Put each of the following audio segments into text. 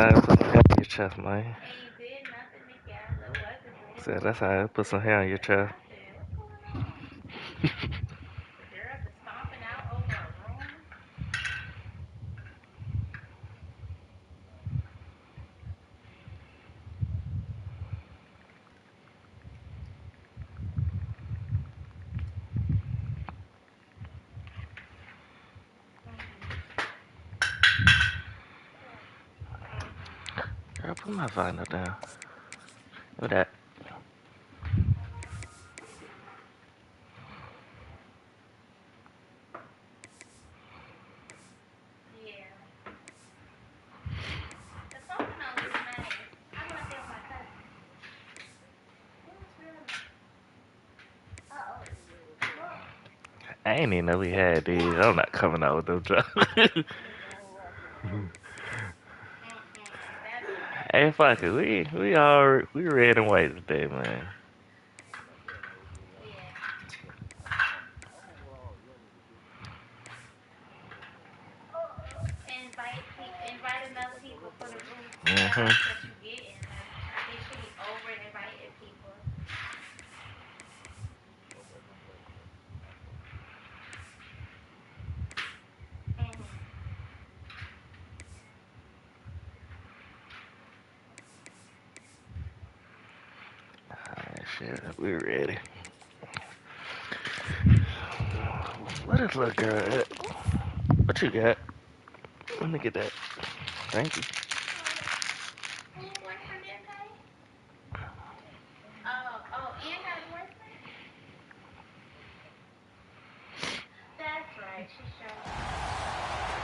how I put some hair on your chest, man. Said that's how I put some hair on your chest. Girl, put my vinyl down. Look at that. I ain't even know we had these. I'm not coming out with them drugs. Hey, fuck it. We red and white today, man. Mm-hmm. Alright, shit. We ready. What is little girl at? What you got? Let me get that. Thank you.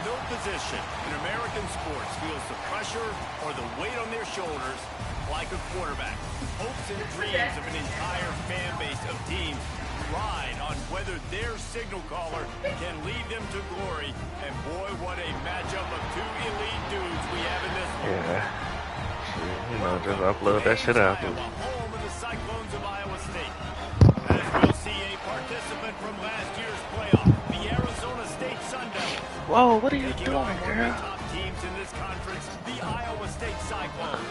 No position in American sports feels the pressure or the weight on their shoulders like a quarterback. Hopes and dreams of an entire fan base of teams ride on whether their signal caller can lead them to glory. And boy, what a matchup of two elite dudes we have in this one. Yeah. Shit, you know, just upload that shit out. Iowa, home of the Cyclones of Iowa State. As we'll see a participant from last year's playoff, the Arizona State Sun Devils. Whoa, what are you doing, girl? Top teams in this conference, the Iowa State Cyclones.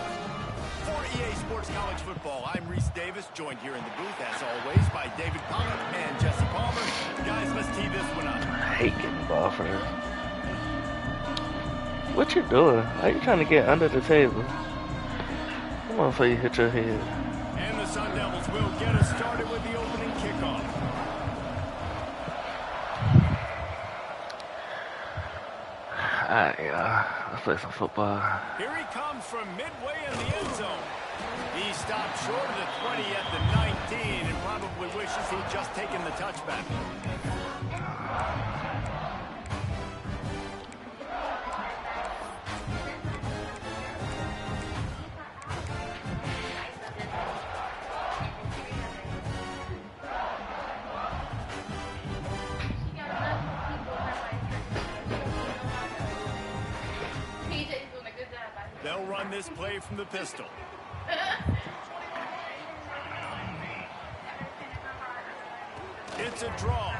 For EA Sports College Football, I'm Reese Davis, joined here in the booth, as always, by David Pollock and Jesse Palmer. Guys, let's tee this one up. I hate getting ball for her. What you doing? Are you trying to get under the table? Come on before you hit your head. And the Sun Devils will get us started with the opening kickoff. Alright, let's play some football. Here he comes from midway in the end zone. He stopped short of the 20 at the 19 and probably wishes he'd just taken the touchback. They'll run this play from the pistol. It's a draw.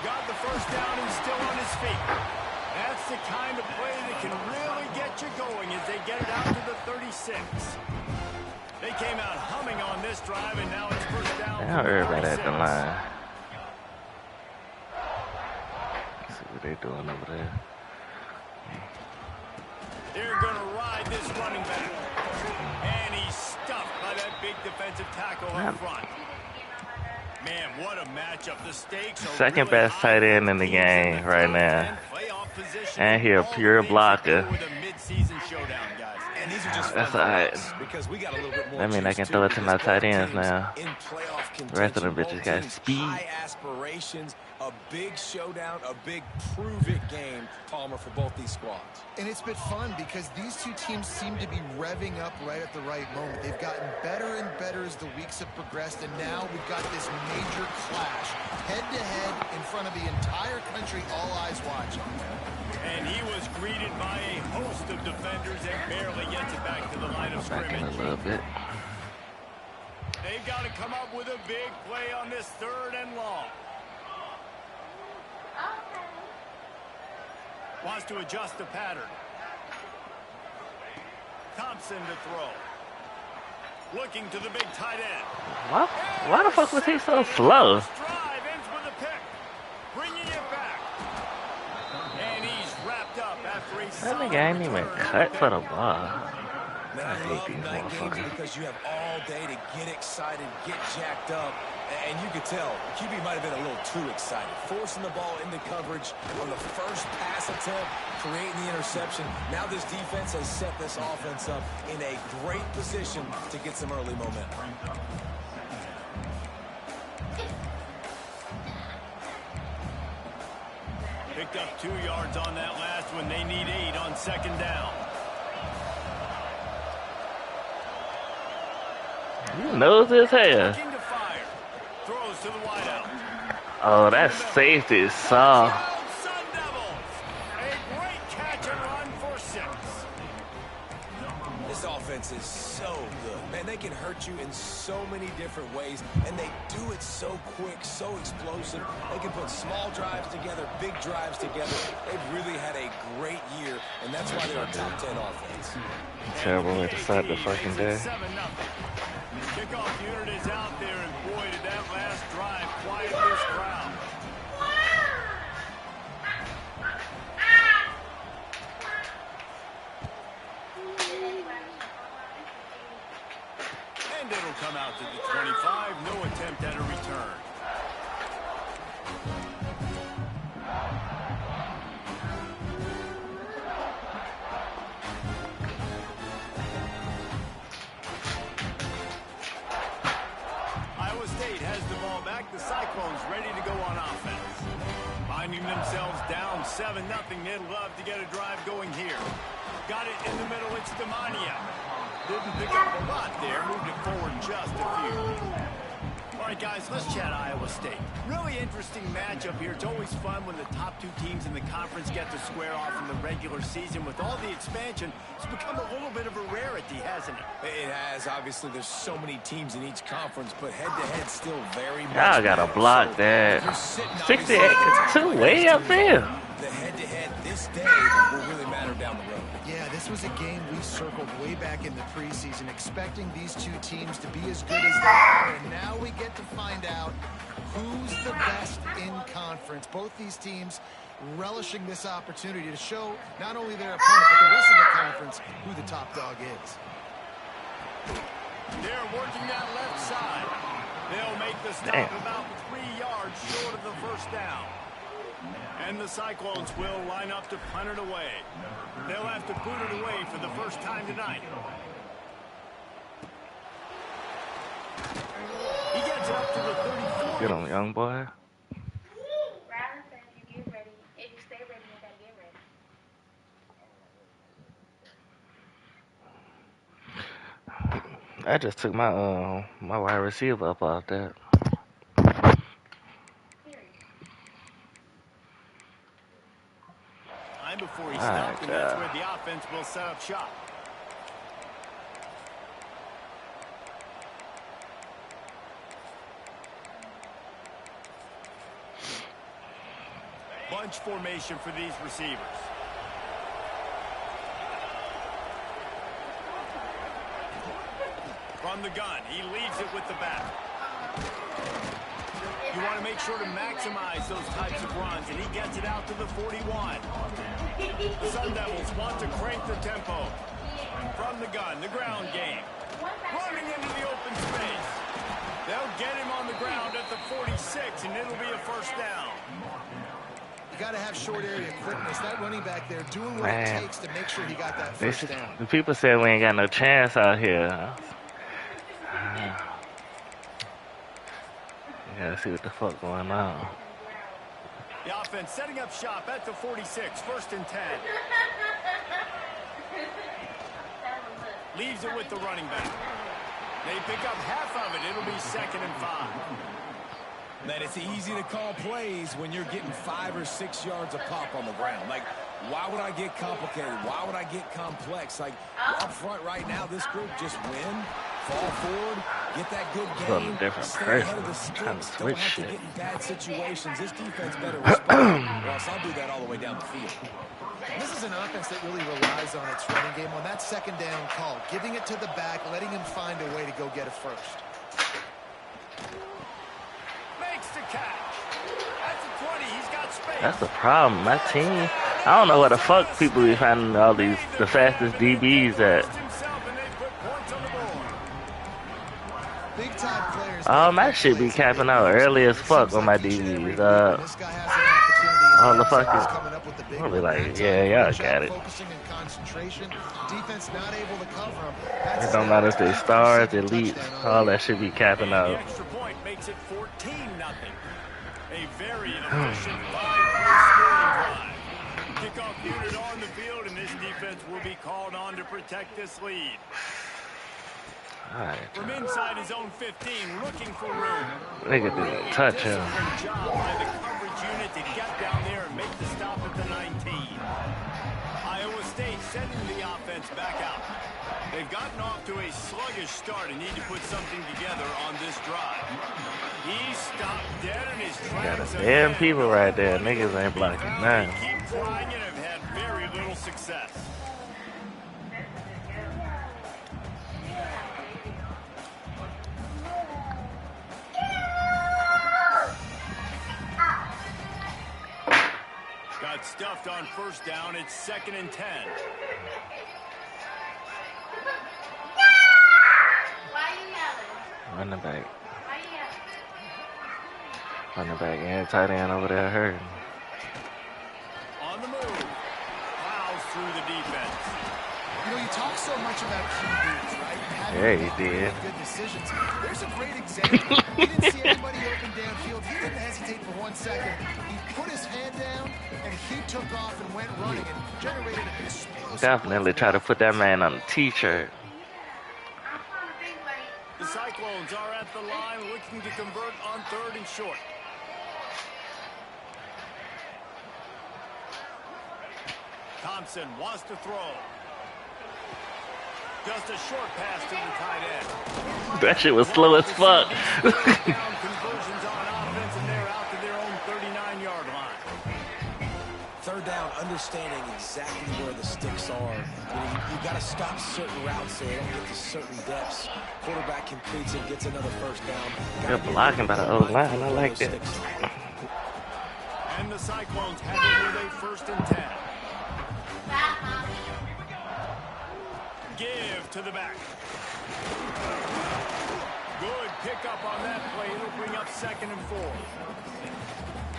Got the first down and still on his feet. That's the kind of play that can really get you going as they get it out to the 36. They came out humming on this drive, and now it's first down. Now everybody at the line. Let's see what they're doing over there. They're going to ride this running back. And he's stuffed by that big defensive tackle up front. Man, what a matchup. The stakes are Second really best tight end in the game right now. And he a pure blocker. And these are just That's fun alright. because we got a little bit more. That mean I can throw it to my tight ends now. The rest of them bitches got speed. High aspirations, a big showdown, a big prove-it game, Palmer, for both these squads. And it's been fun because these two teams seem to be revving up right at the right moment. They've gotten better and better as the weeks have progressed, and now we've got this major clash, head-to-head in front of the entire country, all eyes watching. And he was greeted by a host of defenders and barely gets it back to the line of Back in a scrimmage. little bit. They've got to come up with a big play on this third and long. Wants to adjust the pattern. Thompson to throw. Looking to the big tight end. Why the fuck was he so slow? Drive ends with a pick. Bringing it back. And he's wrapped up after a That nigga ain't even cut for the ball. Man, I love night games because you have all day to get excited, get jacked up, and you could tell QB might have been a little too excited. Forcing the ball into coverage on the first pass attempt, creating the interception. Now this defense has set this offense up in a great position to get some early momentum. Picked up 2 yards on that last one. They need 8 on second down. You knows his hair. Looking to fire. Throws to the wideout. Oh, that safety is soft. Sun Devils. A great catch and run for 6. This offense is so good. Man, they can hurt you in so many different ways, and they do it so quick, so explosive. They can put small drives together, big drives together. They've really had a great year, and that's why they're a top 10 offense. Terrible way to start the fucking day. 7-0. Kickoff unit is out there, and boy, did that last drive quiet this crowd. And it'll come out to the 25. No attempt at a return. Iowa State has the ball back. The Cyclones ready to go on offense. Finding themselves down 7-0. They'd love to get a drive going here. Got it in the middle. It's Demania. Didn't pick up a lot there. Moved it forward just a few. All right, guys, let's chat Iowa State. Really interesting matchup here. It's always fun when the top 2 teams in the conference get to square off in the regular season. With all the expansion, it's become a little bit of a rarity, hasn't it? It has. Obviously, there's so many teams in each conference, but head-to-head still very much. Y'all gotta block that. 68-2 way up there. The head-to-head this day will really matter down the road. Yeah, this was a game we circled way back in the preseason, expecting these 2 teams to be as good as they are, and now we get to find out who's the best in conference. Both these teams relishing this opportunity to show not only their opponent, but the rest of the conference who the top dog is. They're working that left side. They'll make the stop about 3 yards short of the first down. And the Cyclones will line up to punt it away. They'll have to boot it away for the first time tonight. He gets it up to the 34. Get on, young boy. Rylan said if you get ready, if you stay ready, you gotta get ready. I just took my my wide receiver up off that. Time before he stopped, and that's where the offense will set up shop. Bunch formation for these receivers. From the gun, he leaves it with the back. You want to make sure to maximize those types of runs, and he gets it out to the 41. The Sun Devils want to crank the tempo. From the gun, the ground game. Running into the open space. They'll get him on the ground at the 46, and it'll be a first down. You got to have short area quickness. That running back there doing what it takes to make sure he got that first down. The people said we ain't got no chance out here. You gotta see what the fuck going on. The offense setting up shop at the 46, 1st and 10. Leaves it with the running back. They pick up half of it. It'll be 2nd and 5. Man, it's easy to call plays when you're getting 5 or 6 yards a pop on the ground. Like, why would I get complicated? Why would I get complex? Like, up front right now, this group just win Fall forward, get that good It's on a game, different stay person. ahead of the Trying to sticks. Don't switch have to shit. get in bad situations. This defense better respond, or else I'll do that all the way down the field. This is an offense that really relies on its running game on that second down call, giving it to the back, letting him find a way to go get a first. Makes the catch. That's a 20. He's got space. That's the problem. My team, I don't know what the fuck people be finding all these the fastest DBs at. Big time players. My shit be capping out early as fuck on my DBs. All the fucking, I'll be like, yeah, y'all got it. Defense not able to cover him. It don't matter if they stars, elites, all that shit be capping out. The extra point makes it 14-0. A very efficient 5-play scoring drive. Kickoff unit on the field, and this defense will be called on to protect this lead. Alright. From inside his own 15, looking for room. Nigga didn't touch him. Good job by the coverage unit to get down there and make the stop at the 19. Iowa State sending the offense back out. They've gotten off to a sluggish start and need to put something together on this drive. He stopped dead in his tracks. Got a damn people right there. Niggas ain't blocking none. Keep trying and have had very little success. Got stuffed on first down. It's 2nd and 10. Why are you yelling? Running back. Why are you yelling? Running back and tight end over there hurting. On the move. Plows through the defense. You know, you talk so much about QBs, right? Yeah, he did. Good decisions. There's a great example. He didn't see anybody open downfield. He didn't hesitate for 1 second. He put his hand down, and he took off and went running and generated an explosive. Definitely try to put that man on a t-shirt. I'm on a big way. The Cyclones are at the line looking to convert on 3rd and short. Thompson wants to throw. Just a short pass to the tight end. That shit was slow as fuck. Conversions on offense, and they're out to their own 39-yard line. 3rd down, understanding exactly where the sticks are. You got to stop certain routes so they don't get to certain depths. Quarterback completes it, gets another first down. Good blocking by the O-line. I like that. And the Cyclones have it with a 1st and 10. Give to the back. Good pickup on that play. It'll bring up 2nd and 4.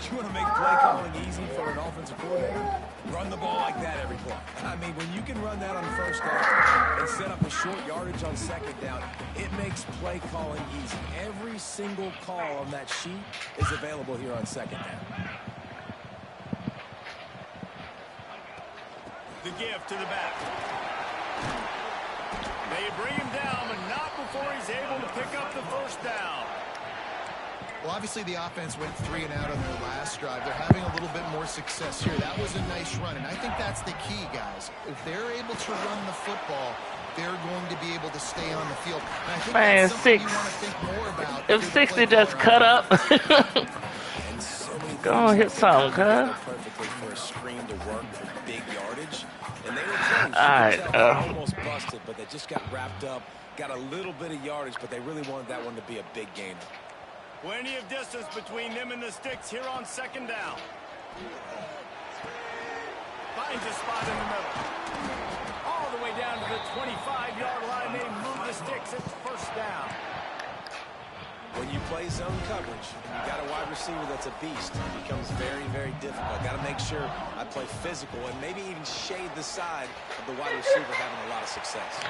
You want to make play calling easy for an offensive coordinator? Run the ball like that every play. I mean, when you can run that on first down and set up a short yardage on 2nd down, it makes play calling easy. Every single call on that sheet is available here on 2nd down. The give to the back. They bring him down, but not before he's able to pick up the first down. Well, obviously the offense went 3 and out on their last drive. They're having a little bit more success here. That was a nice run, and I think that's the key, guys. If they're able to run the football, they're going to be able to stay on the field. And I think Man, that's something 6. you want to think more about. If 60 just cut up. Go on, hit something, cuz. Perfectly for a screen to work for big yardage. And they were close. Alright, Almost busted, but they just got wrapped up. Got a little bit of yardage, but they really wanted that one to be a big gainer. Plenty of distance between them and the sticks here on 2nd down. Finds a spot in the middle. All the way down to the 25-yard line. They move the sticks. It's 1st down. When you play zone coverage, and you got a wide receiver that's a beast, it becomes very, very difficult. Got to make sure I play physical and maybe even shade the side of the wide receiver having a lot of success.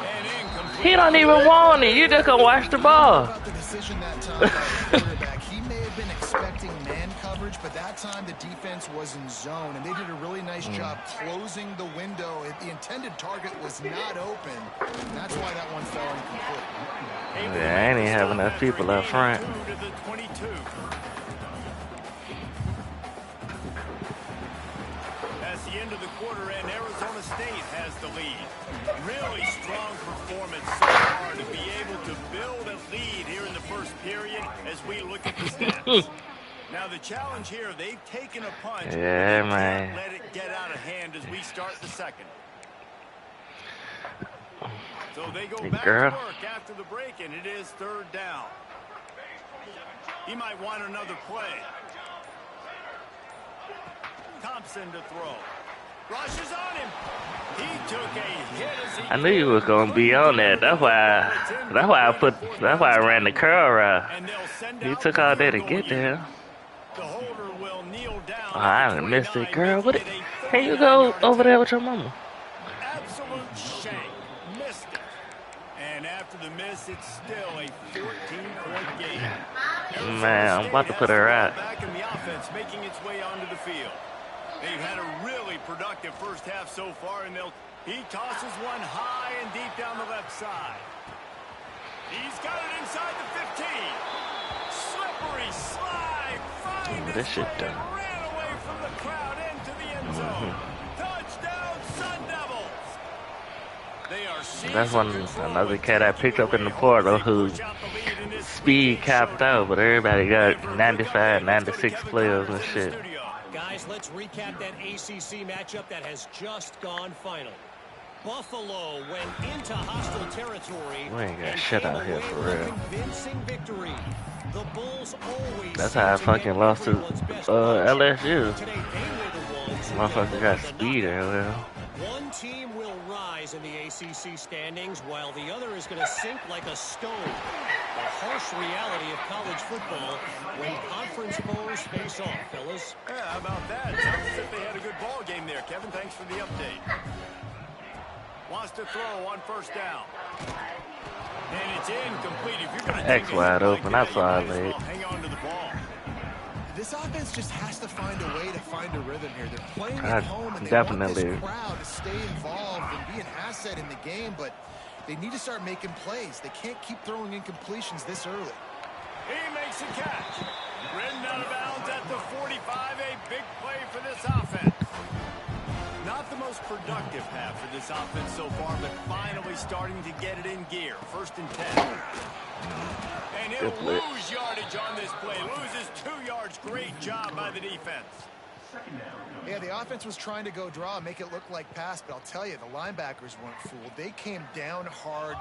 And incomplete. He don't even want it. You just gonna watch the ball. About the decision that time by the quarterback. He may have been expecting man coverage, but that time the defense was in zone, and they did a really nice job closing the window. The intended target was not open, and that's why that one fell incomplete. Yeah, I ain't even have enough people up front. To the 22. As the end of the quarter, and Arizona State has the lead. Really strong performance so far to be able to build a lead here in the first period as we look at the stats. Now the challenge here, they've taken a punch, Yeah, but they man. can't let it get out of hand as we start the second. So they go back to work after the break, and it is third down. He might want another play. Thompson to throw. Rushes on him. He took a hit as he I knew you was gonna be on that. That's why I ran the curl route. He took all day to get there. The holder will kneel down. Oh, I done missed it, girl. What? Can you go over there with your mama? Absolute shank. Missed it. And after the miss, it's still a 14-point game. Man, I'm about to put her out. Back in the offense, making its way onto the field. They've had a really productive first half so far, and he tosses one high and deep down the left side. He's got it inside the 15. Slippery slide. Find This shit done. ran away from the crowd into the end zone. Touchdown, Sun Devils. They are That's another cat I picked up in the portal who speed capped out, but everybody got 95, 96 players and shit. Guys, let's recap that ACC matchup that has just gone final. Buffalo went into hostile territory. We ain't got shit out here for real. Convincing victory. The Bulls always. That's how I fucking lost to LSU. Today they were the ones. Motherfucker got speed earlier. One team will rise in the ACC standings while the other is going to sink like a stone. The harsh reality of college football when conference foes face off, fellas. Yeah, how about that? Sounds as if they had a good ball game there, Kevin. Thanks for the update. Wants to throw on first down. And it's incomplete. If you're going to X wide open. I saw it late. hang on to the ball. This offense just has to find a way to find a rhythm here. They're playing I at home, and they definitely. want this crowd to stay involved and be an asset in the game, but they need to start making plays. They can't keep throwing incompletions this early. He makes a catch. Ridden out of bounds at the 45. A big play for this offense. Not the most productive half for this offense so far, but finally starting to get it in gear. First and 10. And he'll lose yardage on this play. Loses 2 yards. Great job by the defense. Yeah, the offense was trying to go draw, make it look like pass, but I'll tell you, the linebackers weren't fooled. They came down hard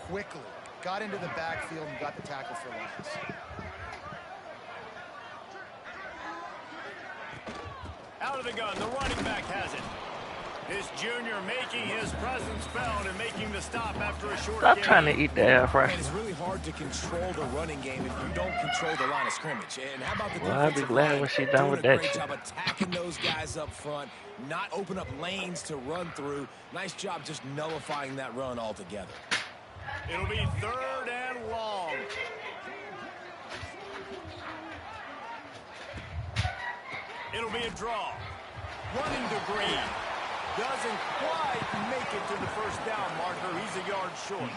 quickly, got into the backfield, and got the tackle for loss. Out of the gun, the running back has it. This junior making his presence felt and making the stop after a short Stop game. trying to eat the air fresh. And it's really hard to control the running game if you don't control the line of scrimmage. And how about the Well, I'll be defensive glad line when she's done with doing a that great shit. job attacking those guys up front, not open up lanes to run through. Nice job just nullifying that run altogether. It'll be third and long. It'll be a draw. Running to Green. Doesn't quite make it to the first down marker. He's a yard short.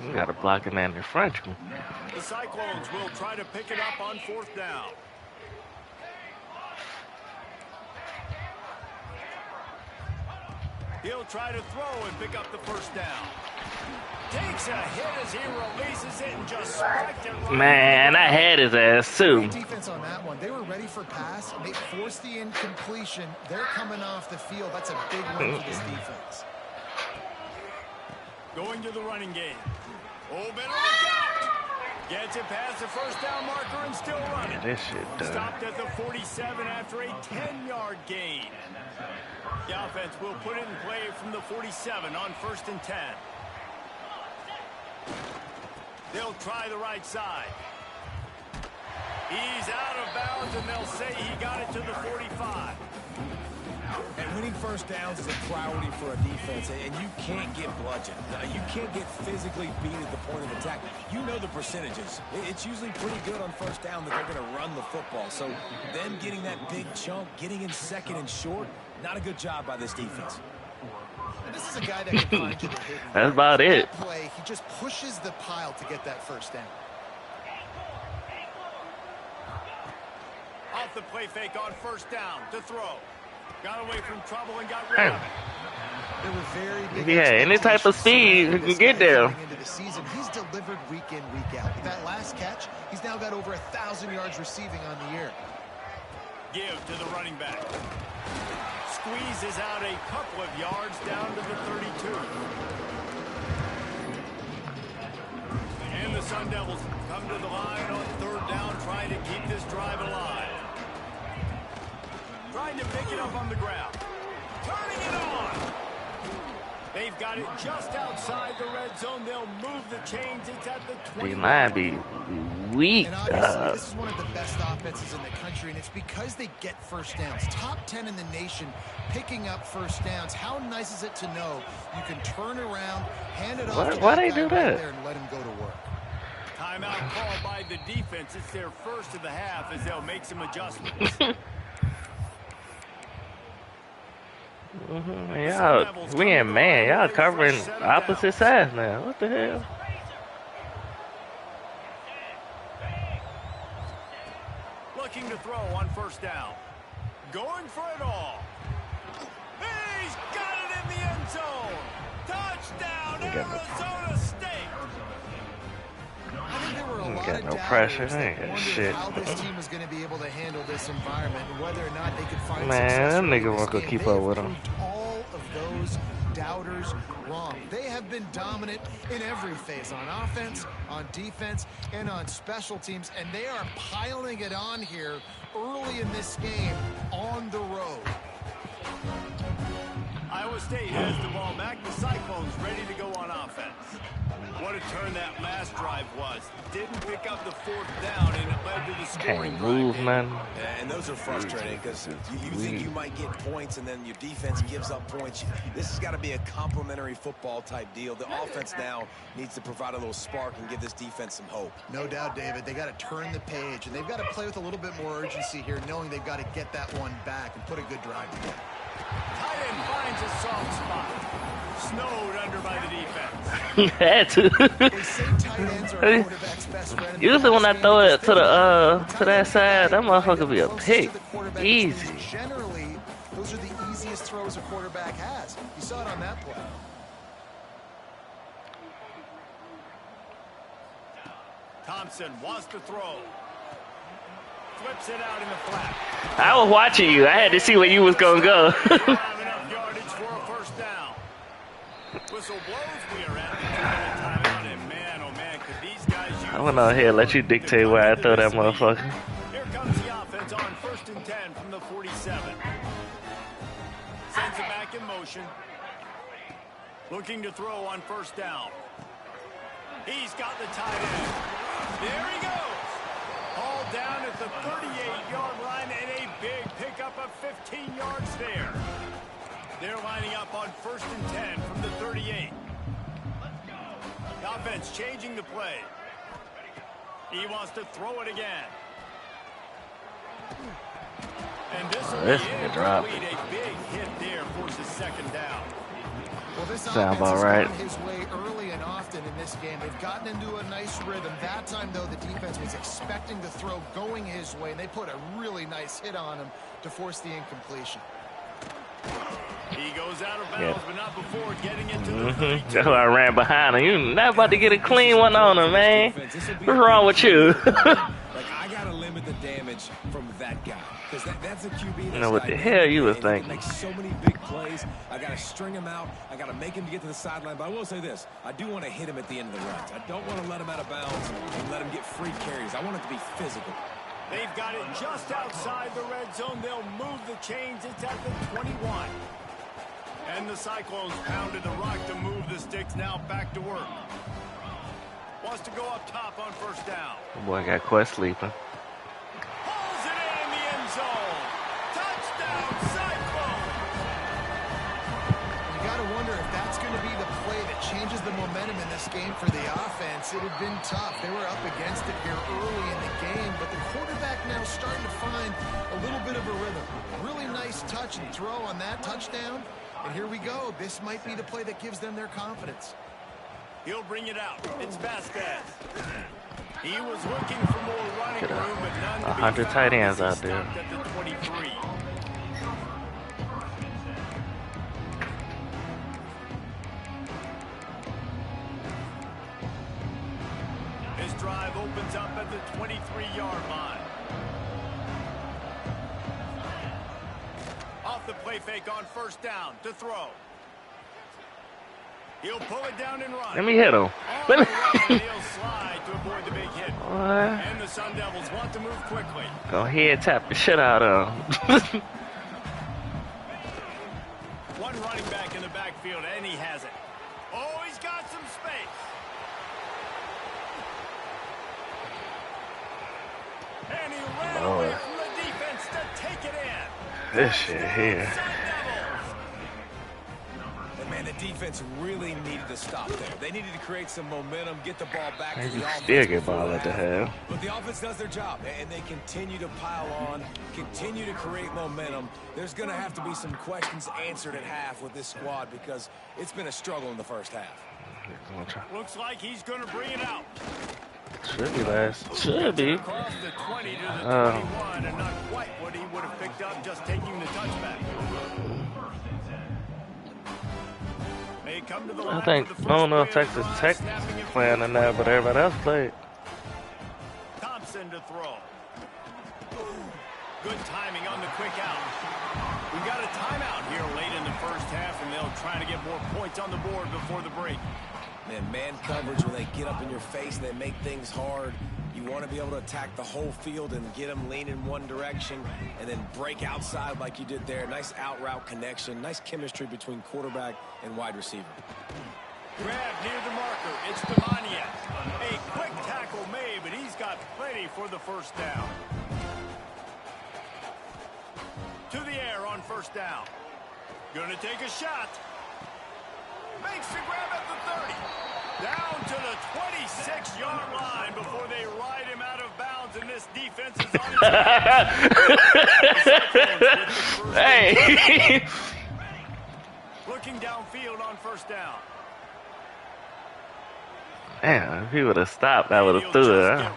You got to block him in the Frenchman. The Cyclones will try to pick it up on fourth down. He'll try to throw and pick up the first down. Takes a hit as he releases it and just spiked it right. Man, I had his ass too. Great defense on that one. They were ready for pass, and they forced the incompletion. They're coming off the field. That's a big win for this defense. Going to the running game. Oh, better look out. Gets it past the first down marker and still running. This shit done. Stopped at the 47 after a 10-yard gain. The offense will put it in play from the 47 on first and 10. They'll try the right side. He's out of bounds, and they'll say he got it to the 45. And winning first downs is a priority for a defense, and you can't get bludgeoned. You can't get physically beat at the point of attack. You know the percentages. It's usually pretty good on first down that they're going to run the football. So them getting that big chunk, getting in second and short, not a good job by this defense. And this is a guy that can find you the hidden. That's about it. That play, he just pushes the pile to get that first down. Off the play fake on first down to throw. Got away from trouble and got rid of it. There were very big Yeah, any type of speed, you can get there. into the season. He's delivered week in, week out. With that last catch, he's now got over 1,000 yards receiving on the year. Give to the running back. Squeezes out a couple of yards down to the 32. And the Sun Devils come to the line on third down, trying to keep this drive alive. Trying to pick it up on the ground. Turning it on. They've got it just outside the red zone. They'll move the chains. It's at the 20. D-line be weak. And obviously, this is one of the best offenses in the country, and it's because they get first downs. Top 10 in the nation picking up first downs. How nice is it to know you can turn around, hand it off to Why that they guy do right that? there and let him go to work. Timeout called by the defense. It's their first of the half as they'll make some adjustments. Y'all, we ain't man. Y'all covering opposite sides now. What the hell? Looking to throw on first down. Going for it all. He's got it in the end zone. Touchdown, Arizona State. I think there were a lot got of no doubters pressure. They that ain't got wondered shit. how this team was going to be able to handle this environment and whether or not they could find Man, success them early niggas in this won't go game. keep They up have with 'em. proved all of those doubters wrong. They have been dominant in every phase, on offense, on defense, and on special teams, and they are piling it on here early in this game on the road. Iowa State has the ball back. The Cyclones ready to go on offense. What a turn that last drive was. Didn't pick up the fourth down, and it led to the scoring Can't move, drive. man. And those are frustrating because you think you might get points and then your defense gives up points. This has got to be a complementary football type deal. The offense now needs to provide a little spark and give this defense some hope. No doubt, David. They got to turn the page, and they've got to play with a little bit more urgency here, knowing they've got to get that one back and put a good drive together. Tight end finds a soft spot. Snowed under by the defense. Had to. They say tight ends are a quarterback's best friend. Usually when I throw it to the to that side, that motherfucker be a pick. Easy. Generally, those are the easiest throws a quarterback has. You saw it on that play. Thompson wants to throw. Flips it out in the flat. I was watching you. I had to see where you was gonna go. Have enough yardage for a first down. Whistle blows. We are at the 2-minute timeout, and man, oh man, could these guys use I went on here, let you dictate where I throw that motherfucker. Here comes the offense on 1st and 10 from the 47. Sends it back in motion. Looking to throw on first down. He's got the tight end. There he goes. All down at the 38-yard line, and a big pickup of 15 yards there. They're lining up on 1st and 10 from the 38. The offense changing the play. He wants to throw it again. And this will This be nigga dropped. incomplete. A big hit there forces second down. Well, this Sound offense about has right. gone his way early and often in this game. They've gotten into a nice rhythm. That time, though, the defense was expecting the throw going his way, and they put a really nice hit on him to force the incompletion. He goes out of bounds, but not before getting into the That's 32. why I ran behind him. You not about to get a clean one on him, man. What's wrong with you? Like, I got to limit the damage from that guy. Because that's a QB. You know what the hell you was thinking. Makes so many big plays. I got to string him out. I got to make him get to the sideline. But I will say this. I do want to hit him at the end of the runs. I don't want to let him out of bounds and let him get free carries. I want it to be physical. They've got it just outside the red zone. They'll move the chains. It's at the 21. And the Cyclones pounded the rock to move the sticks. Now back to work. Wants to go up top on first down. Boy, got Quest sleeping. Pulls it in the end zone. Touchdown, Cyclones. You got to wonder if that's going to be the play that changes the momentum in this game for the offense. It had been tough. They were up against it here early in the game, but the quarterback now starting to find a little bit of a rhythm. Really nice touch and throw on that touchdown. And here we go. This might be the play that gives them their confidence. He'll bring it out. It's Vasquez. He was looking for more running room, but none to be 100 found tight ends as he out there. stopped at the 23. opens up at the 23-yard line. Off the play fake on first down to throw. He'll pull it down and run. Let me hit him. Let me. He'll slide to avoid the big hit. What? And the Sun Devils want to move quickly. Go ahead, tap the shit out of him. One running back in the backfield, and he has it. Oh, he's got some space. And he ran away from the defense to take it in. This shit here. Man, the defense really needed to stop there. They needed to create some momentum, get the ball back to the offense. Still get ball at the half. But the offense does their job, and they continue to pile on, continue to create momentum. There's going to have to be some questions answered at half with this squad because it's been a struggle in the first half. Looks like he's going to bring it out. Should be last. Should be. Across the 20 to the 21, and not quite what he would have picked up just taking the touchback. I think, I don't know if Texas Tech playing in there, but everybody else played. Thompson to throw. Good timing on the quick out. We've got a timeout here late in the first half, and they'll try to get more points on the board before the break. Man coverage, when they get up in your face and they make things hard, you want to be able to attack the whole field and get them lean in one direction and then break outside like you did there. Nice out-route connection, nice chemistry between quarterback and wide receiver. Grab near the marker. It's Demaniak. A quick tackle made, but he's got plenty for the first down. To the air on first down. Gonna take a shot. Makes the grab at the 30. Down to the 26-yard line before they ride him out of bounds, and this defense is on its Hey! Looking downfield on first down. Damn, if he would have stopped, I would have threw it. Huh?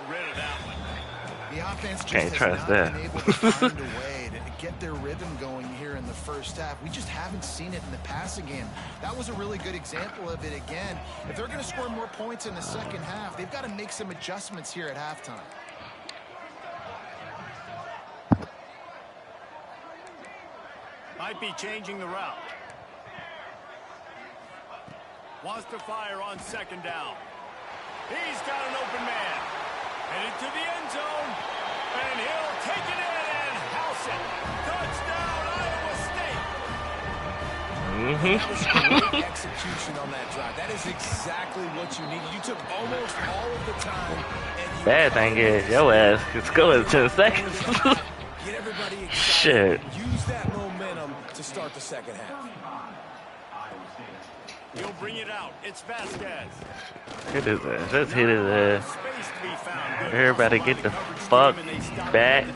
The offense just Can't trust that. been able to find a way to get their rhythm going here in the first half. We just haven't seen it in the passing game. That was a really good example of it again. If they're going to score more points in the second half, they've got to make some adjustments here at halftime. Might be changing the route. Wants to fire on second down. He's got an open man. Headed to the end zone. And he'll take it in and house it. Touchdown, Iowa State. That was great execution on that drive. That is exactly what you needed. You took almost all of the time. And you Bad thing is, your ass could score in 10 seconds. Get everybody excited. Shit. Use that momentum to start the second half. He'll bring it out. It's Vasquez. Hit his ass. Just hit his ass. Space to be found. Good. Everybody get the fuck back.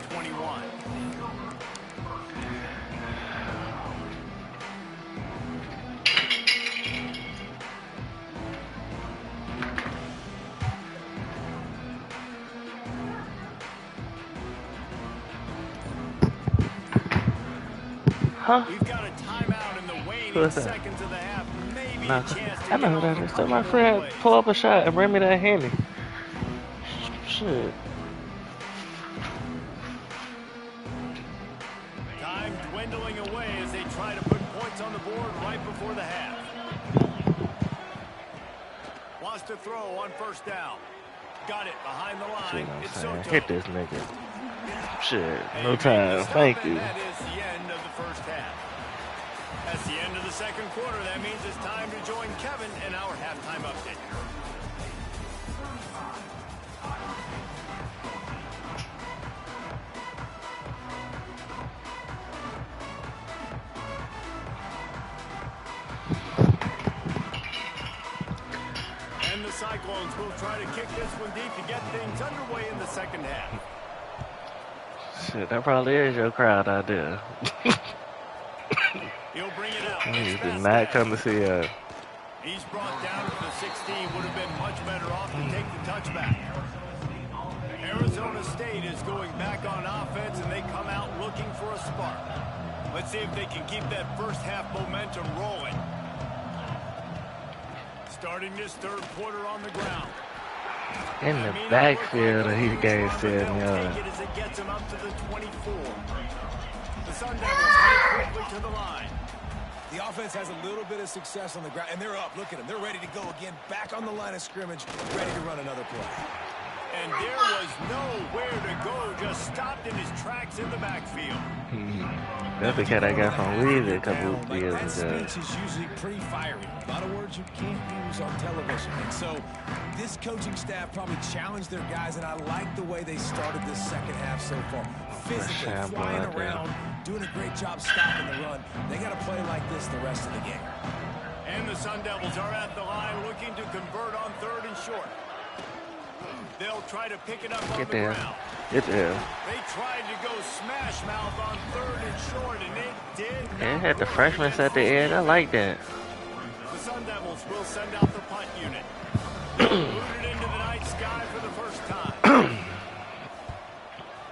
Huh? We've got a timeout in the waning seconds of the half. Maybe a chance to I know who that is. So my friend pull up a shot and bring me that handy. Shit. Time dwindling away as they try to put points on the board right before the half. Wants to throw on first down. Got it behind the line. It's Soto. Hit this nigga. Shit. No time. Thank you. That is the end of the first half. That's the end of the second quarter. That means it's time to join Kevin in our halftime update. And the Cyclones will try to kick this one deep to get things underway in the second half. Shit, that probably is your crowd idea. He'll bring it out. You did not come to see us. He's brought down to the 16. Would have been much better off to take the touchback. Arizona State is going back on offense, and they come out looking for a spark. Let's see if they can keep that first half momentum rolling. Starting this third quarter on the ground. In the backfield, he gained 7 yards. Take it as it gets him up to the 24. The Sun Devils head quickly to the line. The offense has a little bit of success on the ground, and they're up. Look at them. They're ready to go again, back on the line of scrimmage, ready to run another play. And there was nowhere to go, just stopped in his tracks in the backfield. That's the cat I got from Weezy a couple years that ago. speech is usually pretty fiery. A lot of words you can't use on television. And so this coaching staff probably challenged their guys, and I like the way they started this second half so far. Physically, flying around, doing a great job stopping the run. They got to play like this the rest of the game. And the Sun Devils are at the line looking to convert on 3rd and short. They'll try to pick it up on the ground. Get there. They tried to go smash mouth on 3rd and short, and it did. They had the freshmen at the end. I like that. The Sun Devils will send out the punt unit. Booted into the night sky for the first time.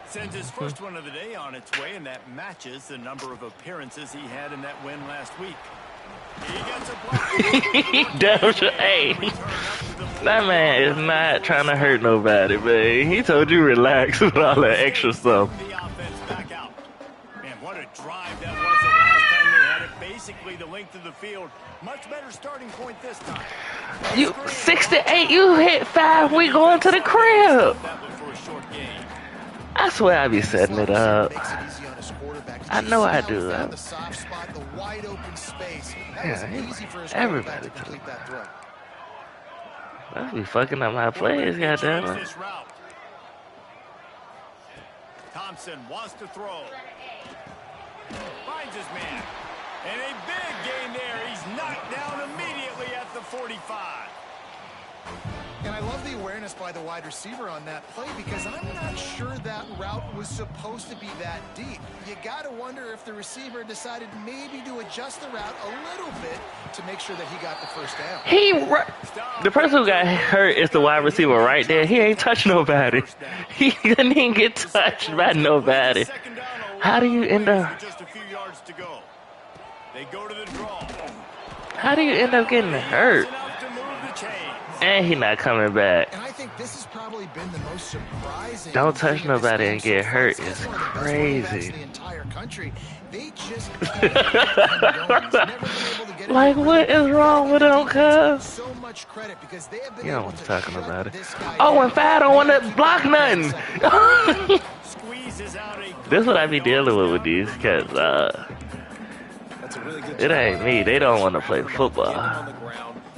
Sends his first one of the day on its way, and that matches the number of appearances he had in that win last week. He gets a block. Damn sure. Hey, that man is not trying to hurt nobody, man. He told you relax with all that extra stuff. The offense back out. Man, what a drive that was the last time they had it. Basically the length of the field. Much better starting point this time. You 68, you hit 5, we going to the crib. That was for a short game. I swear I be setting it up. I know I do. Yeah, everybody too. I be fucking up my plays, goddammit. Thompson wants to throw. Finds his man. And a big gain there. He's knocked down immediately at the 45. And I love the awareness by the wide receiver on that play because I'm not sure that route was supposed to be that deep. You got to wonder if the receiver decided maybe to adjust the route a little bit to make sure that he got the first down. The person who got hurt is the wide receiver right there. He ain't touched nobody. He didn't even get touched by nobody. How do you end up? Just a few yards to go. They go to the draw. How do you end up getting hurt? And he not coming back. And I think this has probably been the most surprising. Don't touch nobody and get hurt. It's crazy. The entire country. They just like, what is wrong with them, cuz? So much credit because they have been You know what I'm talking about it. Oh, and Fad don't want to block nothing. This is what I be dealing with these cats. It ain't me. They don't want to play football.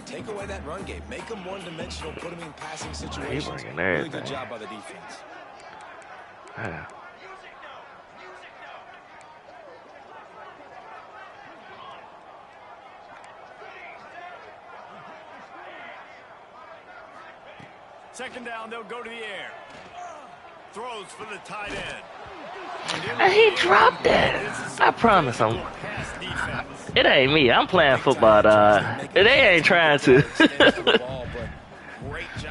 Take away that run game. Make them one-dimensional. Put them in passing situations. Really good job by the defense. Yeah. Second down, they'll go to the air. Throws for the tight end. And he dropped that. I promise him. It ain't me. I'm playing football, dog. They ain't trying to.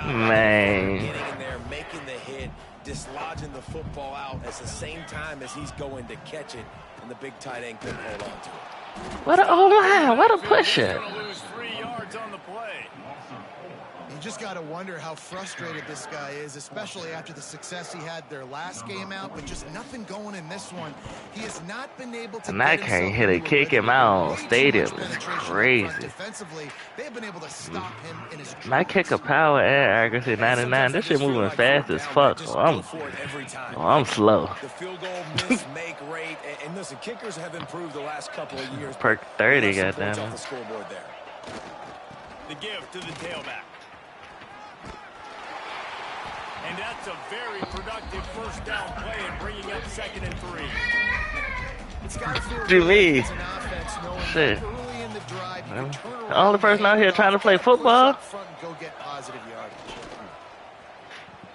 Man. Getting in there, making the hit, dislodging the football out at the same time as he's going to catch it, and the big tight end couldn't hold on to it. What a O-line. What a push it. Lose 3 yards on the play. You just got to wonder how frustrated this guy is, especially after the success he had their last game out, but just nothing going in this one. He has not been able to. And I can't hit a kick him out on stadium. It's crazy. Defensively, they've been able to stop him in his. My kick of power and accuracy 99. This shit moving fast as fuck. So I'm slow. The field goal miss make rate, and listen, kickers have improved the last couple of years. Perk 30, goddamn. Off the scoreboard there. The give to the tailback. And that's a very productive first down play and bringing up 2nd and 3. To me, shit. The only person out here trying to play football. Go get positive yardage.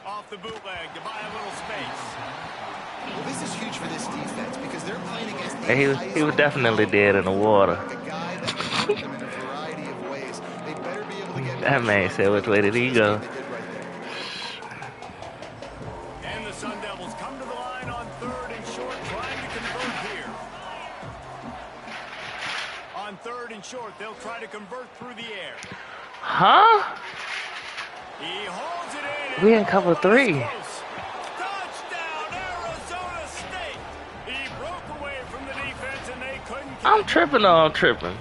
Off the bootleg to buy a little space. Well, this is huge for this defense because they're playing against the He was definitely dead in the water. That man said, which way did he go? And the Sun Devils come to the line on 3rd and short, trying to convert here. On 3rd and short, they'll try to convert through the air. Huh? He holds it in. We And in cover oh, that was 3. close. Touchdown, Arizona State. He broke away from the defense, and they couldn't I'm catch him. tripping or I'm tripping. With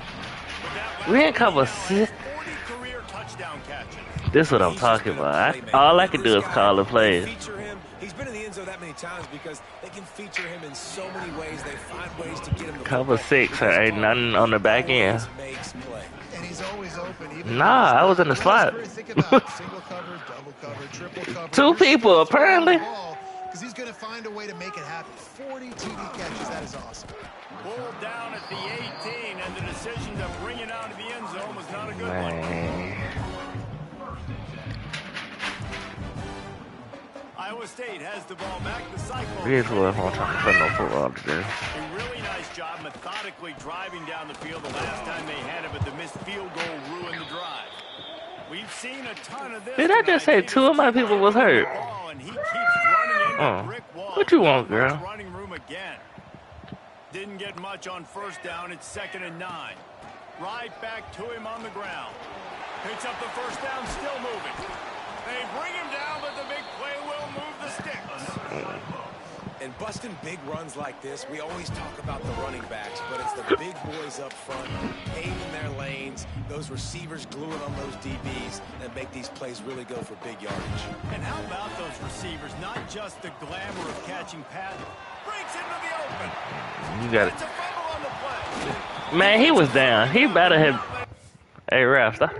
that last We in one, he cover now has 6. 40 career touchdown catches. This is what I'm He's just talking been a about. playmaker. All I can This do is guy, call the they plays. feature him. He's been in the end zone that many times because they can feature him in so many ways. They find ways to get him the Cover football 6, because ain't nothing on the back end. always makes plays. And he's always open. Even Nah, I was in the slot. Think about it. Single cover, double cover, triple cover. 2 people, apparently. Because he's going to find a way to make it happen. 40 TD catches. That is awesome. Pulled down at the 18, and the decision to bring it out of the end zone was not a good one. Man. Iowa State has the ball back. The Cyclones. Here's what I'm trying to play no football today. A really nice job methodically driving down the field the last time they had it, but the missed field goal ruined the drive. We've seen a ton of this. Did I just say 2 of my people was hurt? And he keeps running into Oh. brick wall. What you want, girl? Running room again. Didn't get much on first down. It's 2nd and 9. Right back to him on the ground. Picks up the first down, still moving. They bring him down, but the big play will move the sticks. And busting big runs like this, we always talk about the running backs, but it's the big boys up front paving their lanes, those receivers gluing on those DBs that make these plays really go for big yardage. And how about those receivers? Not just the glamour of catching pass. Breaks into the open. You got it. It's a fumble on the play. Man, he was down. He better have. Hey, Ralph, stop.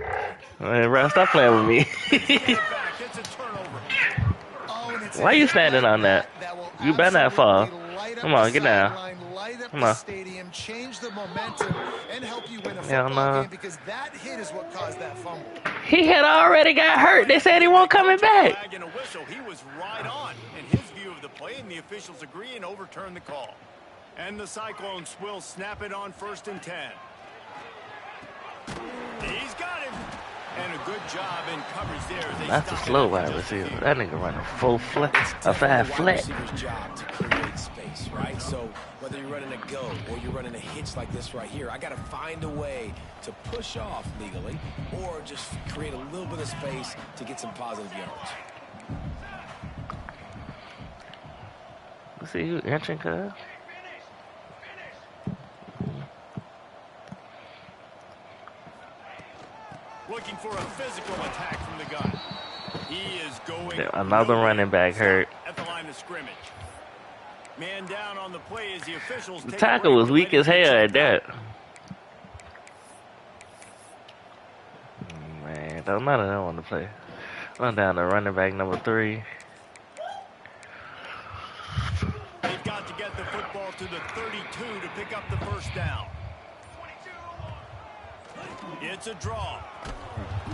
Hey, Ralph, stop playing with me. Back. It's a turnover. Oh, and it's Why you standing on that? You better not fall. Come on, get down. Come on. Stadium, change the momentum, and help you win a Hell football no. game because that hit is what caused that fumble. He had already got hurt. They said he won't coming back. Flag and a whistle. He was right on in his view of the play, and the officials agree and overturn the call. And the Cyclones will snap it on 1st and 10. He's got him. And a good job in coverage there. They That's a stop slow it. wide receiver. That nigga running full flat, It's a 5 wide flat. receiver's job to create space, right? So whether you're running a go or you're running a hitch like this right here, I got to find a way to push off legally or just create a little bit of space to get some positive yards. See you inching, cuz. Looking for a physical attack from the gun. He is going. Yeah, another running back hurt. At the line of scrimmage. Man down on the play as the officials. The take tackle a was break. weak as hell at that. Man, don't none of them want to play. Run down to running back number 3. They've got to get the football to the 32 to pick up the first down. It's a draw.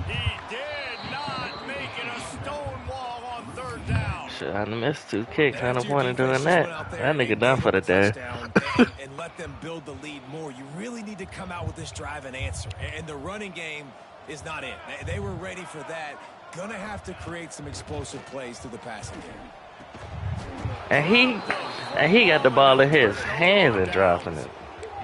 He did not make it a stone wall on 3rd down. Shit, I missed 2 kicks. I After don't your point in doing defense that. went out there That and nigga done for the day. touchdown and let them build the lead more. You really need to come out with this drive and answer. And the running game is not it. They were ready for that. Gonna have to create some explosive plays through the passing game. And he got the ball in his hands and dropping it.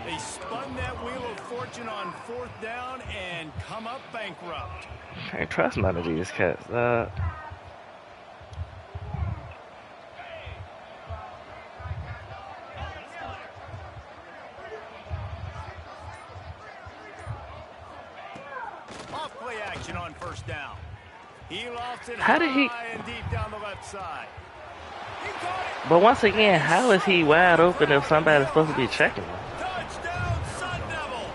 They spun that wheel of fortune on 4th down and come up bankrupt. Can't trust none of these cats. Off play action on 1st down. He lofts it How did he- high and deep down the left side. He caught it. But once again, how is he wide open if somebody's supposed to be checking him? Touchdown, Sun Devils.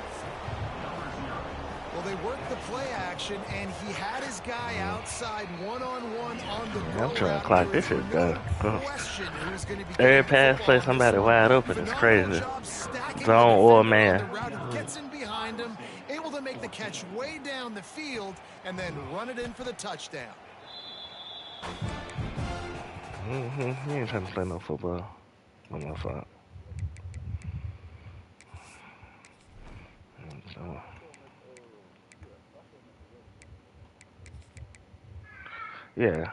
Well, they worked the play action, and he had his guy outside one-on-one on the I'm go trying to route. clock There this was shit no down. question who's gonna be Every getting the pass football play, on this somebody one. wide open. It's Phenomenal crazy. job stacking Zone the or defender man. on the route. He gets in behind him, able to make the catch way down the field, and then run it in for the touchdown. He ain't trying to play no football. Not my fault. Yeah.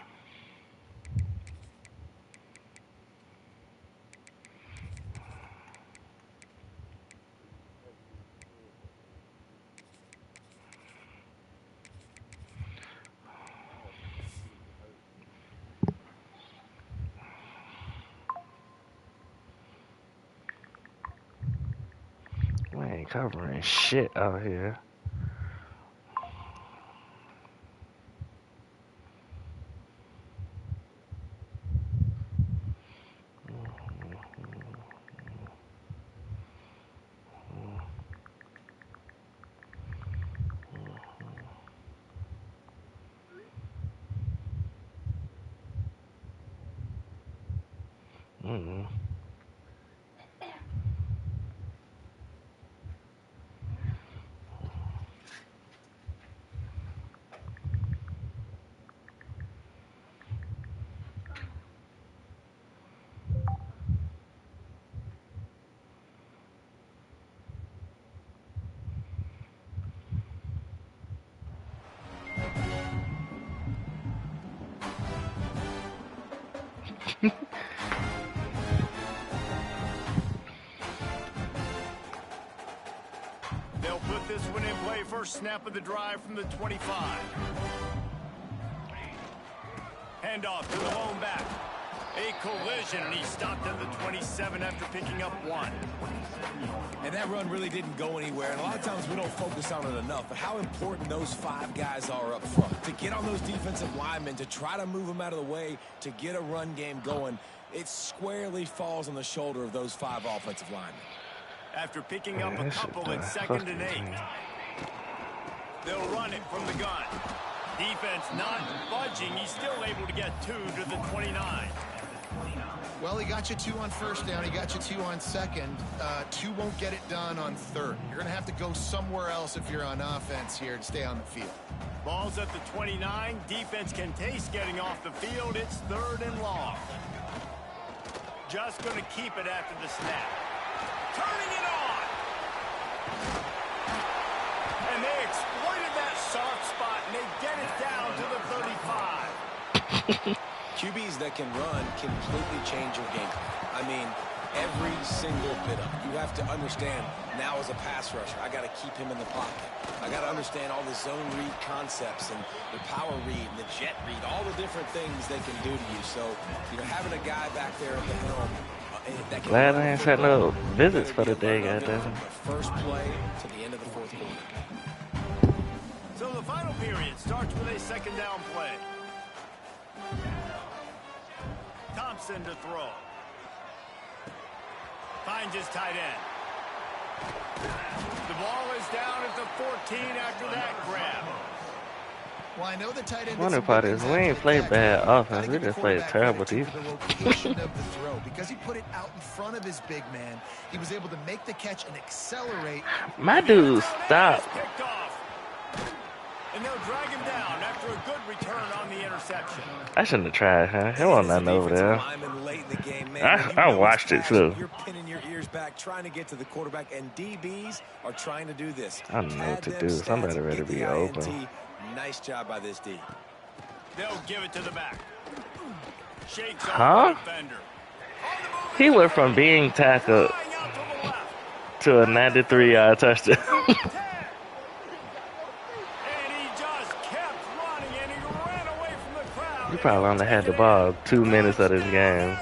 ain't covering shit out here. Mm-hmm. They'll put this one in play. First snap of the drive from the 25. Handoff to the lone back. A collision, and he stopped at the 27 after picking up 1. And that run really didn't go anywhere, and a lot of times we don't focus on it enough, but how important those 5 guys are up front. To get on those defensive linemen, to try to move them out of the way, to get a run game going, it squarely falls on the shoulder of those 5 offensive linemen. After picking up a couple at 2nd and 8. They'll run it from the gun. Defense not budging. He's still able to get 2 to the 29. Well, he got you 2 on first down. He got you 2 on second. 2 won't get it done on third. You're going to have to go somewhere else if you're on offense here to stay on the field. Ball's at the 29. Defense can taste getting off the field. It's 3rd and long. Just going to keep it after the snap. Turning it on. And they exploited that soft spot, and they get it down to the 35. QBs that can run completely change your game. I mean, every single bit of it. You have to understand, now as a pass rusher, I got to keep him in the pocket. I got to understand all the zone read concepts and the power read and the jet read, all the different things they can do to you. So, you know, having a guy back there at the helm that can Glad I ain't set no visits for the day, goddamn. First play to the end of the 4th quarter. So the final period starts with a 2nd down play. Thompson to throw. Finds his tight end. The ball is down at the 14 after that grab. Well, I know the tight end. Wonder part is we ain't played bad offense. We just played terrible defense. The location of the throw, because he put it out in front of his big man, he was able to make the catch and accelerate. My dude, stop. Picked off. And they'll drag him down after a good return on the interception. I shouldn't have tried, huh? There wasn't nothing over there. I watched it too. You're pinning your ears back, trying to get to the quarterback, and DBs are trying to do this. I don't know what to do. Somebody ready to be open. Nice job by this D. They'll give it to the back. Shakes huh? He went from being tackled to a 93-yard touchdown. He probably only had the ball 2 minutes of this game.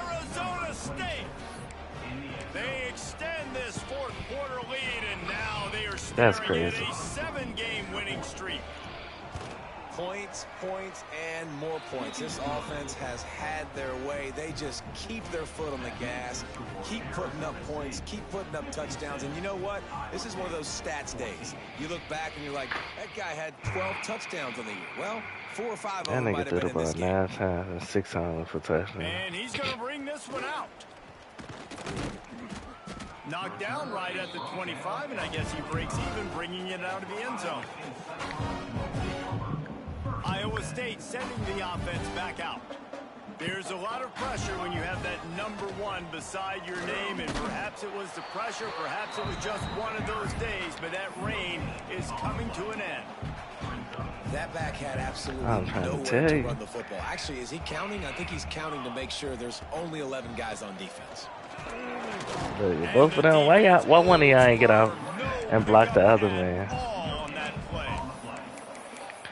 They extend this 4th quarter lead, and now they are That's staring crazy. at a 7-game winning streak. Points, points, and more points. This offense has had their way. They just keep their foot on the gas, keep putting up points, keep putting up touchdowns. And you know what? This is one of those stats days. You look back and you're like, that guy had 12 touchdowns on the year. Well, 4 or 5 of them might have been in this game. 9 times and 6 times for touchdown. And he's going to bring this one out. Knocked down right at the 25, and I guess he breaks even, bringing it out of the end zone. Iowa State sending the offense back out. There's a lot of pressure when you have that number 1 beside your name, and perhaps it was the pressure, perhaps it was just one of those days, but that reign is coming to an end. That back had absolutely nowhere to run the football. Actually, is he counting? I think he's counting to make sure there's only 11 guys on defense. Look, both of them, why one of y'all ain't get out and block the other man?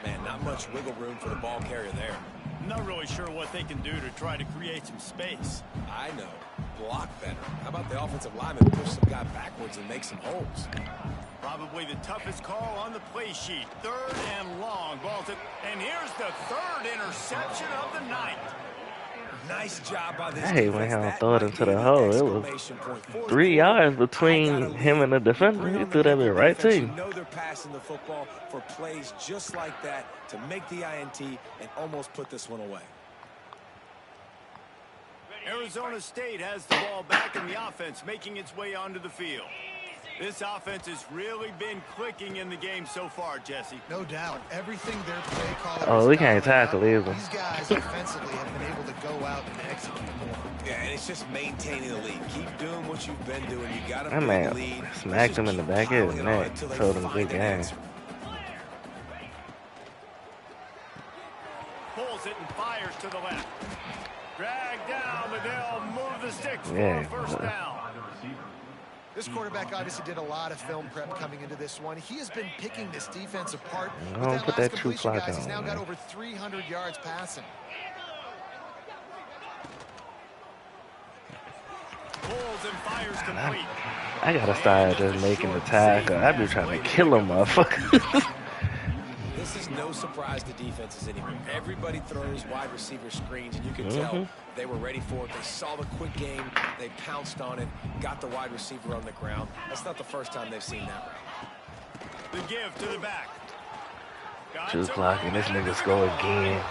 Man, not much wiggle room for the ball carrier there. I'm not really sure what they can do to try to create some space. I know. Block better. How about the offensive lineman push some guy backwards and make some holes? Probably the toughest call on the play sheet. 3rd and long. And here's the 3rd interception of the night. Nice job by this I hate when defense. he throw it into the hole. It was 3 yards between him and the defender. He threw that bit right to You you. know they're passing the football for plays just like that to make the INT and almost put this one away. Arizona State has the ball back in the offense, making its way onto the field. This offense has really been clicking in the game so far, Jesse. No doubt. Everything their play callers. Oh, we can't tackle either. These guys offensively have been able to go out and execute more. Yeah, and it's just maintaining the lead. Keep doing what you've been doing. You got to That man smacked him in the back of his neck. Told him good game. Pulls it and fires to the left. Drag down, but they'll move the sticks for Yeah. a first down. This quarterback obviously did a lot of film prep coming into this one. He has been picking this defense apart. Don't With that put last that completion, clock guys, he's on, now got man. over 300 yards passing. Pulls and fires complete. I gotta start just making the tackle. I be trying to kill him, motherfucker. This is no surprise to defenses anymore. Everybody throws wide receiver screens, and you can tell they were ready for it. They saw the quick game. They pounced on it, got the wide receiver on the ground. That's not the first time they've seen that route. The give to the back. 2 o'clock and this nigga score again.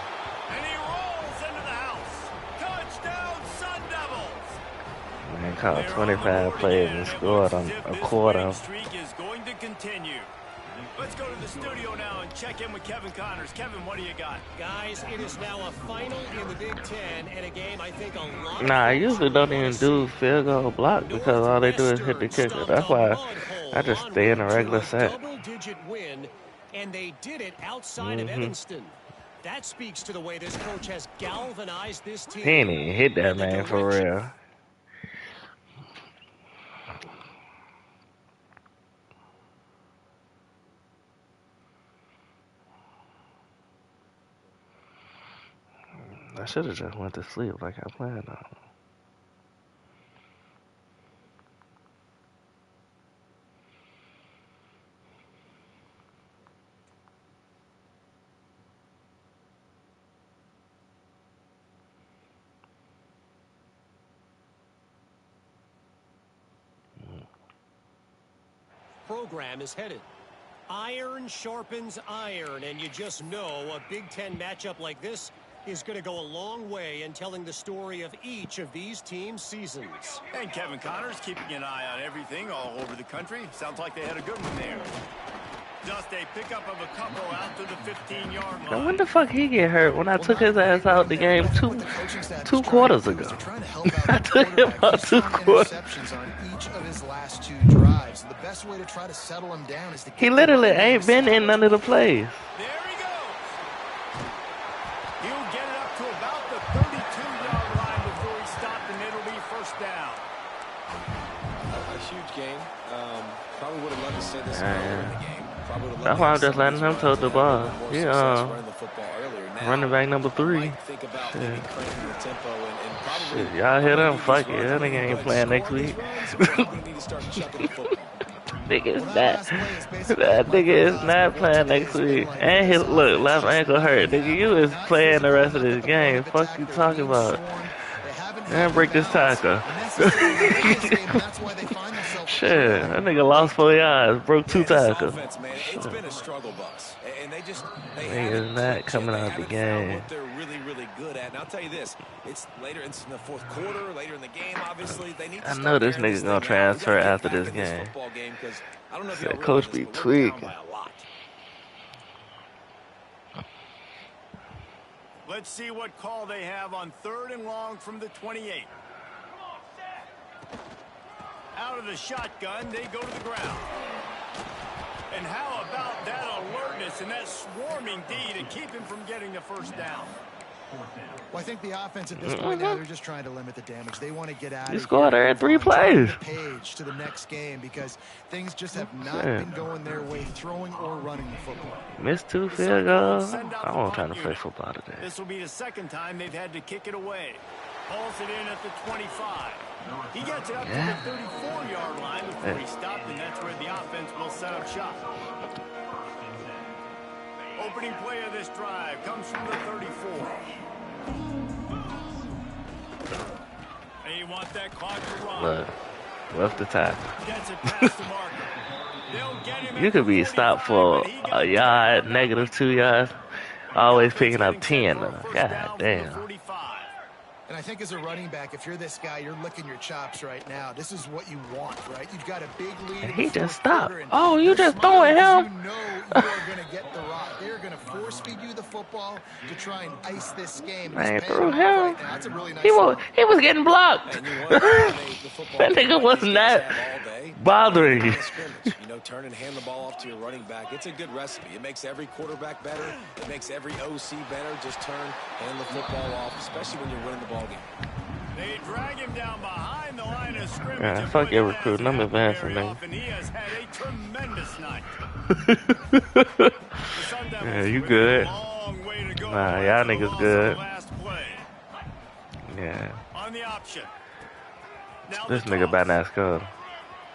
And he rolls into the house. Touchdown, Sun Devils. Man caught 25 plays and scored on a quarter. This winning streak is going to continue. Let's go to the studio now and check in with Kevin Connors. Kevin, what do you got? Guys, it is now a final in the Big Ten and a game I think a lot of Nah, I folks usually don't wanna even see. do field goal block because all they do is hit the kicker. That's why I just stay in a regular set. Double-digit win, and they did it outside of Evanston. That speaks to the way this coach has galvanized this team. He ain't even hit that And the man for direction. real. I should have just went to sleep like I planned on. Program is headed. Iron sharpens iron, and you just know a Big Ten matchup like this is going to go a long way in telling the story of each of these teams' seasons. And Kevin Connors keeping an eye on everything all over the country. Sounds like they had a good one there. Just a pickup of a couple out to the 15-yard line. Now when the fuck he get hurt when I took his ass out the game two quarters ago? I took him out 2 quarters. On each of his last 2 drives. The best way to try to settle him down is to He literally ain't been in none of the plays. There he goes. He'll get it up to about the 32-yard line before he stopped, and it'll be first down. A huge game. Probably would have loved to say this earlier in the game. That's why I'm just letting him tote the ball. He running back number 3. Shit, y'all hit him. Fuck it. That nigga ain't playing next week. Nigga is not. That nigga is not playing next week. And his look, left ankle hurt. Nigga, you is playing the rest of this game. Fuck you talking about? And break this tackle. Shit, that nigga lost 4 yards, broke 2 tackles. It's been a struggle bus, and they Niggas not coming out the game. what they're really good at. And I'll tell you this: it's later in the 4th quarter, later in the game. Obviously, they need to I know this nigga gonna transfer after this game. That coach be tweaking. Let's see what call they have on 3rd and long from the 28. Out of the shotgun, they go to the ground. And how about that alertness and that swarming D to keep him from getting the first down? Well, I think the offense at this point now, they're just trying to limit the damage. They want to get out You of scored here. there in 3 plays. The page to the next game because things just have not been going their way, throwing or running the football. Missed 2 field goals. I won't trying to play football today. This will be the second time they've had to kick it away. Pulls it in at the 25. He gets it up to the 34-yard line before he stopped, and that's where the offense will set up shop. Opening play of this drive comes from the 34. They want that clock to run. Look, what's the time? Gets it past the marker. They'll get him You could be stopped for a yard, -2 yards. Always picking up 10. God damn. And I think as a running back, if you're this guy, you're licking your chops right now. This is what you want, right? You've got a big lead. And he just stopped. Oh, you just throwing him? You know you are going to get the rock. They're going to force feed you the football to try and ice this game. Man, threw him. Right, that's a really nice he was getting blocked. That nigga was not bothering you. You know, turn and hand the ball off to your running back. It's a good recipe. It makes every quarterback better. It makes every OC better. Just turn, hand the football off, especially when you're winning the ball game. They drag him down behind the line of scrimmage. Yeah, fuck your recruiting. I'm advancing, man. And he has had a tremendous night. Yeah, you good. Nah, y'all niggas good. Yeah. On the option. This nigga by now scored.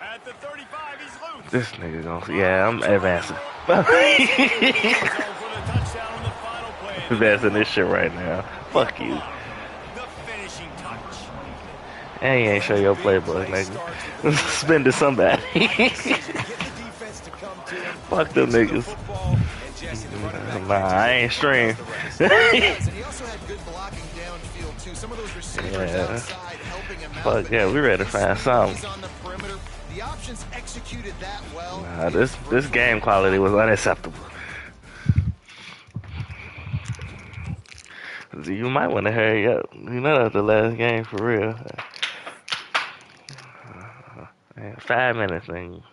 At the 35, he's loose. This nigga gonna. Yeah, I'm advancing. Advancing this shit right now. Fuck you. The finishing touch. And you ain't show your playbook, nigga. Spend to somebody. Fuck them niggas. Nah, I ain't stream. Yeah. Fuck yeah, we ready to find something. Nah, this game quality was unacceptable. You might want to hurry up. You know that's the last game for real. Man, 5 minutes, thing.